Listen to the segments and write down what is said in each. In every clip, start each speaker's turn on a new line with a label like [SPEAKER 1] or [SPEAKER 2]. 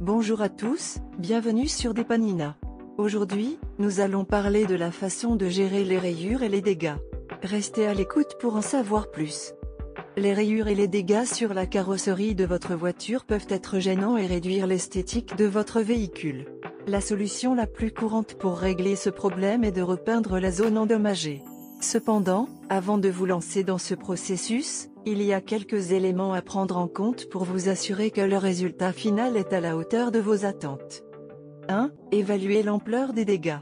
[SPEAKER 1] Bonjour à tous, bienvenue sur Depanina. Aujourd'hui, nous allons parler de la façon de gérer les rayures et les dégâts. Restez à l'écoute pour en savoir plus. Les rayures et les dégâts sur la carrosserie de votre voiture peuvent être gênants et réduire l'esthétique de votre véhicule. La solution la plus courante pour régler ce problème est de repeindre la zone endommagée. Cependant, avant de vous lancer dans ce processus, il y a quelques éléments à prendre en compte pour vous assurer que le résultat final est à la hauteur de vos attentes. 1. Évaluer l'ampleur des dégâts.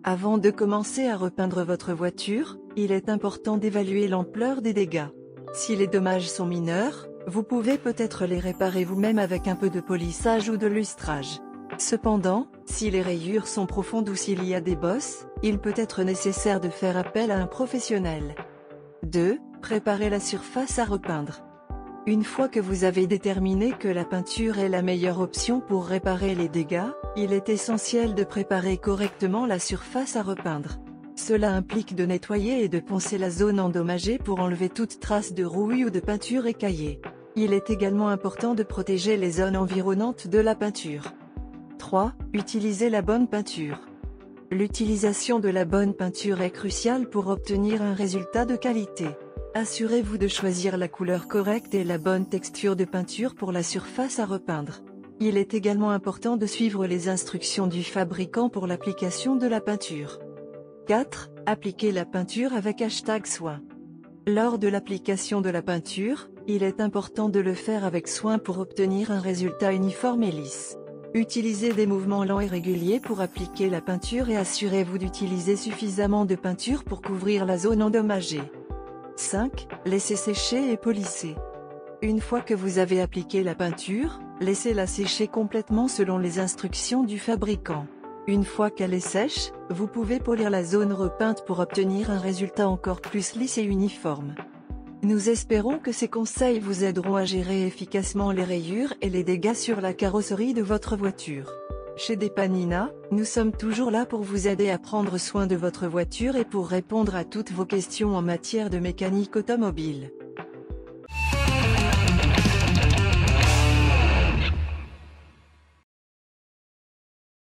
[SPEAKER 1] Avant de commencer à repeindre votre voiture, il est important d'évaluer l'ampleur des dégâts. Si les dommages sont mineurs, vous pouvez peut-être les réparer vous-même avec un peu de polissage ou de lustrage. Cependant, si les rayures sont profondes ou s'il y a des bosses, il peut être nécessaire de faire appel à un professionnel. 2. Préparer la surface à repeindre. Une fois que vous avez déterminé que la peinture est la meilleure option pour réparer les dégâts, il est essentiel de préparer correctement la surface à repeindre. Cela implique de nettoyer et de poncer la zone endommagée pour enlever toute trace de rouille ou de peinture écaillée. Il est également important de protéger les zones environnantes de la peinture. 3. Utiliser la bonne peinture. L'utilisation de la bonne peinture est cruciale pour obtenir un résultat de qualité. Assurez-vous de choisir la couleur correcte et la bonne texture de peinture pour la surface à repeindre. Il est également important de suivre les instructions du fabricant pour l'application de la peinture. 4. Appliquer la peinture avec #soin. Lors de l'application de la peinture, il est important de le faire avec soin pour obtenir un résultat uniforme et lisse. Utilisez des mouvements lents et réguliers pour appliquer la peinture et assurez-vous d'utiliser suffisamment de peinture pour couvrir la zone endommagée. 5. Laissez sécher et polisser. Une fois que vous avez appliqué la peinture, laissez-la sécher complètement selon les instructions du fabricant. Une fois qu'elle est sèche, vous pouvez polir la zone repeinte pour obtenir un résultat encore plus lisse et uniforme. Nous espérons que ces conseils vous aideront à gérer efficacement les rayures et les dégâts sur la carrosserie de votre voiture. Chez Depanina, nous sommes toujours là pour vous aider à prendre soin de votre voiture et pour répondre à toutes vos questions en matière de mécanique automobile.